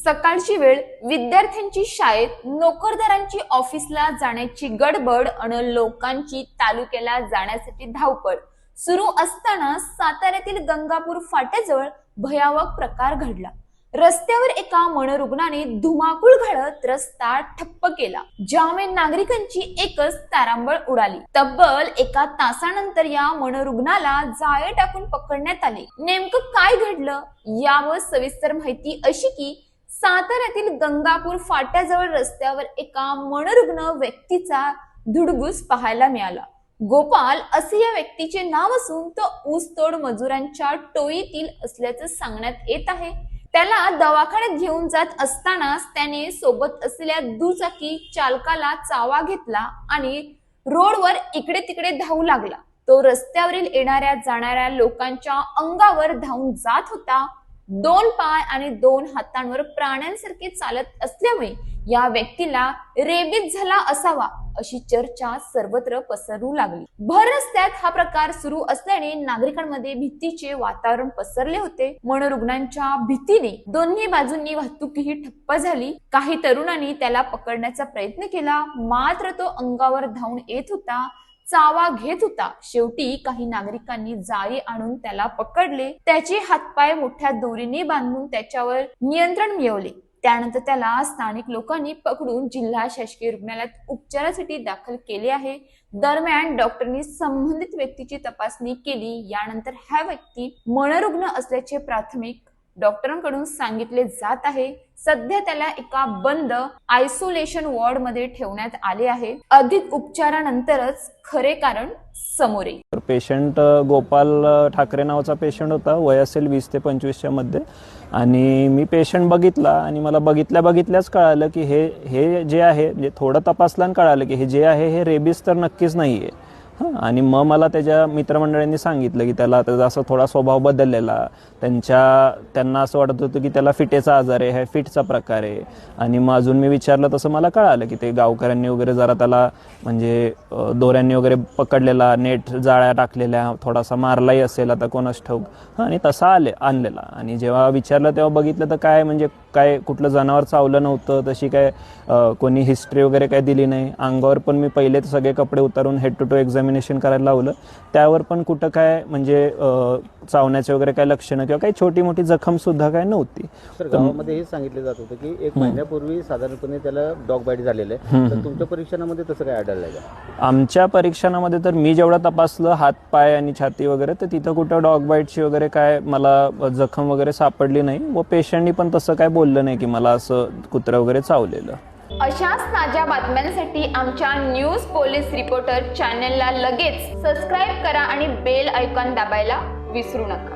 सकाळची वेळ, विद्यार्थ्यांची शाळेत, नोकरदारांची ऑफिसला जाण्याची गडबड आणि लोकांची तालुक्याला जाण्यासाठी धावपळ सुरू असताना साताऱ्यातील गंगापूर फाट्याजवळ भयावह प्रकार घडला। रस्त्यावर एका मनोरुग्णाने धुमाकूळ घालत रस्ता ठप्प केला, ज्यामुळे नागरिकांची एकच तारांबळ उडाली। तब्बल एका तासानंतर या मनोरुग्णाला जाळे टाकून पकडण्यात आले। नेमकं काय घडलं यावर सविस्तर माहिती अशी की साताऱ्यातील गंगापूर फाट्याजवळ रस्त्यावर एका मनोरुग्ण व्यक्तीचा धुडगूस पाहायला मिळाला। गोपाल असे या व्यक्तीचे नाव असून तो ऊसतोड मजुरांच्या टोळीतील असल्याचं सांगण्यात येत आहे। त्याला दवाखान्यात घेऊन जात असतानाच त्याने सोबत असलेल्या दुचाकी चालकाला चावा घेतला आणि रोडवर इकडे तिकडे धावू लागला। तो रस्त्यावरील येणाऱ्या जाणाऱ्या लोकांच्या अंगावर धावून जात होता। 2 पाय आणि 2 हातांवर प्राण्यांसारखे चालत असल्यामुळे या व्यक्तीला रेबीज झाला असावा अशी चर्चा सर्वत्र पसरू लागली। भर रस्त्यात हा प्रकार सुरू असल्याने नागरिकांमध्ये भीतीचे वातावरण पसरले होते। मनोरुग्णांच्या भीतीने दोन्ही बाजूंनी वाहतूकही ठप्प झाली। काही तरुणांनी त्याला पकडण्याचा प्रयत्न केला, मात्र तो अंगावर धावून येत होता, चावा घेत होता। शेवटी काही नागरिकांनी जाळी आणून त्याला पकडले, त्याचे हातपाय मोठ्या दोरीने बांधून त्याच्यावर नियंत्रण मिळवले। त्यानंतर त्याला स्थानिक लोकांनी पकडून जिल्हा शासकीय रुग्णालयात उपचारासाठी दाखल केले आहे। दरम्यान डॉक्टरांनी संबंधित व्यक्तीची तपासणी केली। यानंतर हा व्यक्ती मनोरुग्ण असल्याचे प्राथमिक डॉक्टरांकडून सांगितले जात आहे। सध्या त्याला एका बंद आयसोलेशन वॉर्ड मध्ये ठेवण्यात आले आहे। अधिक उपचारानंतरच खरे कारण समोर येईल। पेशंट गोपाल ठाकरे नावाचा पेशंट होता, वय असेल 20 ते 25 च्या मध्ये। आणि मी पेशंट बघितला आणि मला बघितल्याच कळालं की हे जे आहे, म्हणजे थोडं तपासल्यानं कळालं की हे जे आहे हे रेबीज तर नक्कीच नाहीये। आणि मग मला त्याच्या मित्रमंडळींनी सांगितलं की त्याला त्याचा असा थोडा स्वभाव बदललेला, त्यांना असं वाटत होतं की त्याला फिटेचा आजार आहे, फिटचा प्रकार आहे। आणि मग अजून मी विचारलं तसं मला कळालं की ते गावकऱ्यांनी वगैरे जरा त्याला म्हणजे दोऱ्यांनी वगैरे पकडलेला, नेट जाळ्या टाकलेल्या, थोडासा मारलाही असेल आता कोणास ठाऊक। आणि तसा आणलेला। आणि जेव्हा विचारलं तेव्हा बघितलं तर काय कुठलं जनावर चावलं नव्हतं, तशी काय कोणी हिस्ट्री वगैरे काय दिली नाही। अंगावर पण मी पहिले सगळे कपडे उतारून हेड टू टो एक्झामिनेशन करायला लावलं, त्यावर पण कुठं काय म्हणजे चावण्याचे वगैरे काय लक्षणं किंवा काही छोटी मोठी जखम सुद्धा काय नव्हती। तर गावामध्ये हे सांगितलं जात होतं की 1 महिन्यापूर्वी साधारणपणे त्याला डॉग बाईट झालेलं आहे। तर तुमच्या परीक्षणामध्ये तसं काय आढळलंय का? आमच्या परीक्षणामध्ये तर मी जेवढं तपासलं हात पाय आणि छाती वगैरे, तर तिथं कुठं डॉग बाईटची वगैरे काय मला जखम वगैरे सापडली नाही व पेशंटनी पण तसं काय बोललं नाही की मला असं कुत्रं वगैरे चावलेलं। अशाच ताज्या बातम्यांसाठी आमच्या न्यूज पोलीस रिपोर्टर चॅनलला लगेच सबस्क्राईब करा आणि बेल आयकॉन दाबायला विसरू नका।